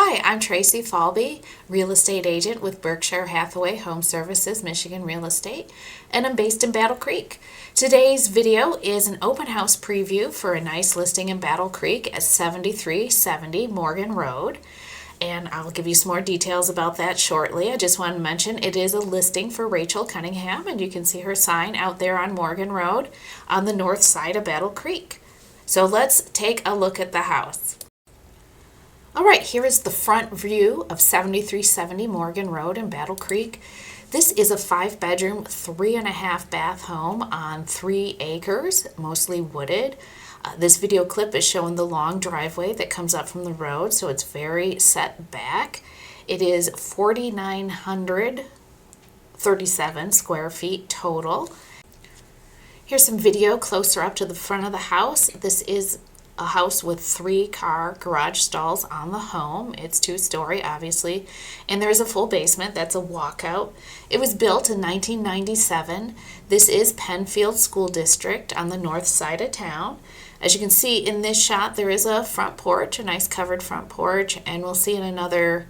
Hi, I'm Tracy Falbe, real estate agent with Berkshire Hathaway HomeServices, Michigan Real Estate, and I'm based in Battle Creek. Today's video is an open house preview for a nice listing in Battle Creek at 7370 Morgan Road. And I'll give you some more details about that shortly. I just want to mention it is a listing for Rachel Cuningham, and you can see her sign out there on Morgan Road on the north side of Battle Creek. So let's take a look at the house. All right, here is the front view of 7370 Morgan Road in Battle Creek. This is a 5-bedroom, 3.5 bath home on 3 acres, mostly wooded. This video clip is showing the long driveway that comes up from the road, so it's very set back. It is 4,937 square feet total. Here's some video closer up to the front of the house. This is a house with 3-car garage stalls on the home. It's 2-story, obviously, and there's a full basement. That's a walkout. It was built in 1997. This is Pennfield School District on the north side of town. As you can see in this shot, there is a front porch, a nice covered front porch, and we'll see in another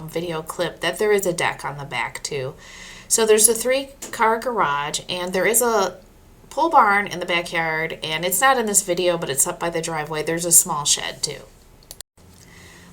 video clip that there is a deck on the back too. So there's a 3-car garage, and there is a pole barn in the backyard, and it's not in this video, but it's up by the driveway. There's a small shed too.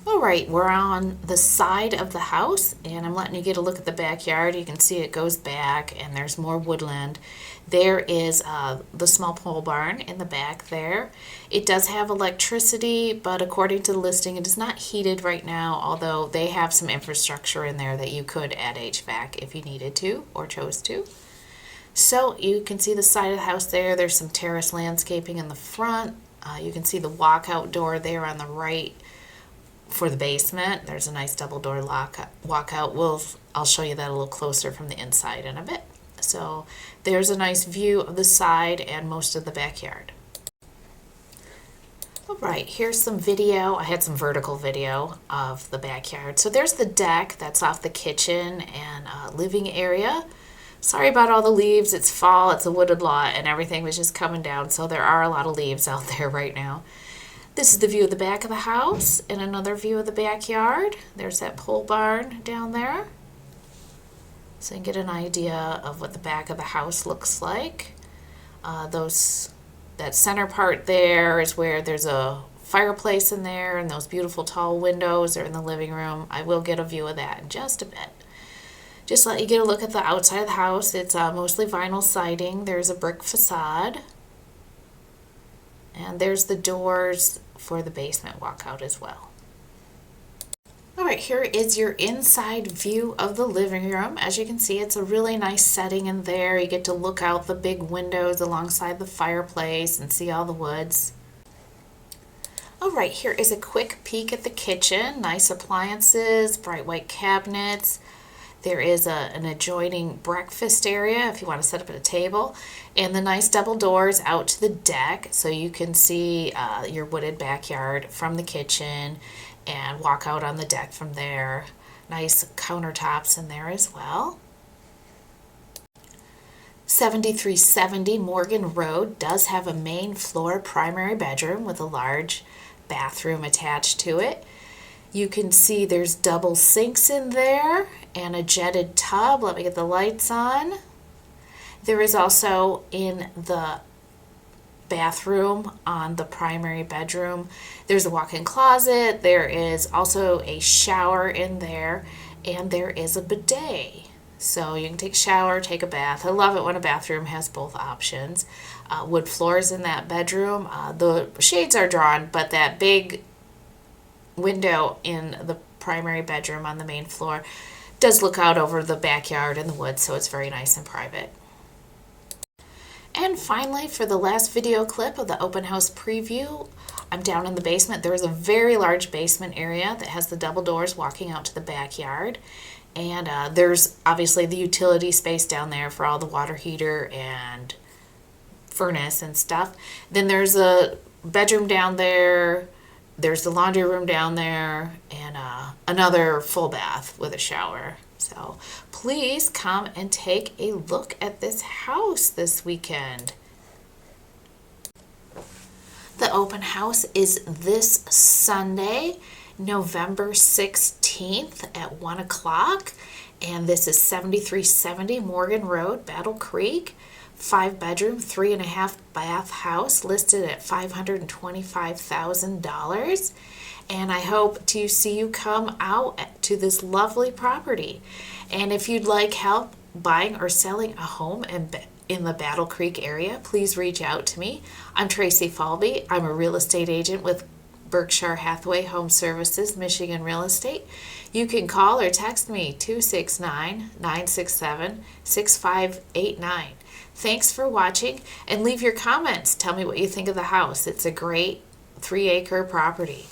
All right, we're on the side of the house, and I'm letting you get a look at the backyard. You can see it goes back, and there's more woodland. There is the small pole barn in the back there. It does have electricity, but according to the listing, it is not heated right now, although they have some infrastructure in there that you could add HVAC if you needed to or chose to. So you can see the side of the house there. There's some terrace landscaping in the front. You can see the walkout door there on the right for the basement. There's a nice double door walkout. I'll show you that a little closer from the inside in a bit. So there's a nice view of the side and most of the backyard. All right, here's some video. I had some vertical video of the backyard. So there's the deck that's off the kitchen and living area. Sorry about all the leaves. It's fall, it's a wooded lot, and everything was just coming down, so there are a lot of leaves out there right now. This is the view of the back of the house and another view of the backyard. There's that pole barn down there. So you can get an idea of what the back of the house looks like. That center part there is where there's a fireplace in there, and those beautiful tall windows are in the living room. I will get a view of that in just a bit. Just let you get a look at the outside of the house. It's mostly vinyl siding. There's a brick facade. And there's the doors for the basement walkout as well. All right, here is your inside view of the living room. As you can see, it's a really nice setting in there. You get to look out the big windows alongside the fireplace and see all the woods. All right, here is a quick peek at the kitchen. Nice appliances, bright white cabinets. There is an adjoining breakfast area if you want to set up at a table, and the nice double doors out to the deck so you can see your wooded backyard from the kitchen and walk out on the deck from there. Nice countertops in there as well. 7370 Morgan Road does have a main floor primary bedroom with a large bathroom attached to it. You can see there's double sinks in there and a jetted tub. Let me get the lights on. There is also in the bathroom on the primary bedroom, there's a walk-in closet. There is also a shower in there, and there is a bidet. So you can take a shower, take a bath. I love it when a bathroom has both options. Wood floors in that bedroom. The shades are drawn, but that big window in the primary bedroom on the main floor does look out over the backyard and the woods, so it's very nice and private. And finally, for the last video clip of the open house preview, I'm down in the basement. There is a very large basement area that has the double doors walking out to the backyard, and there's obviously the utility space down there for all the water heater and furnace and stuff. Then there's a bedroom down there. There's the laundry room down there, and another full bath with a shower. So please come and take a look at this house this weekend. The open house is this Sunday, November 16th at 1 o'clock. And this is 7370 Morgan Road, Battle Creek. 5-bedroom, 3.5 bath house listed at $525,000. And I hope to see you come out to this lovely property. And if you'd like help buying or selling a home in the Battle Creek area, please reach out to me. I'm Tracy Falbe. I'm a real estate agent with Berkshire Hathaway Home Services, Michigan Real Estate. You can call or text me 269-967-6589. Thanks for watching, and leave your comments. Tell me what you think of the house. It's a great 3-acre property.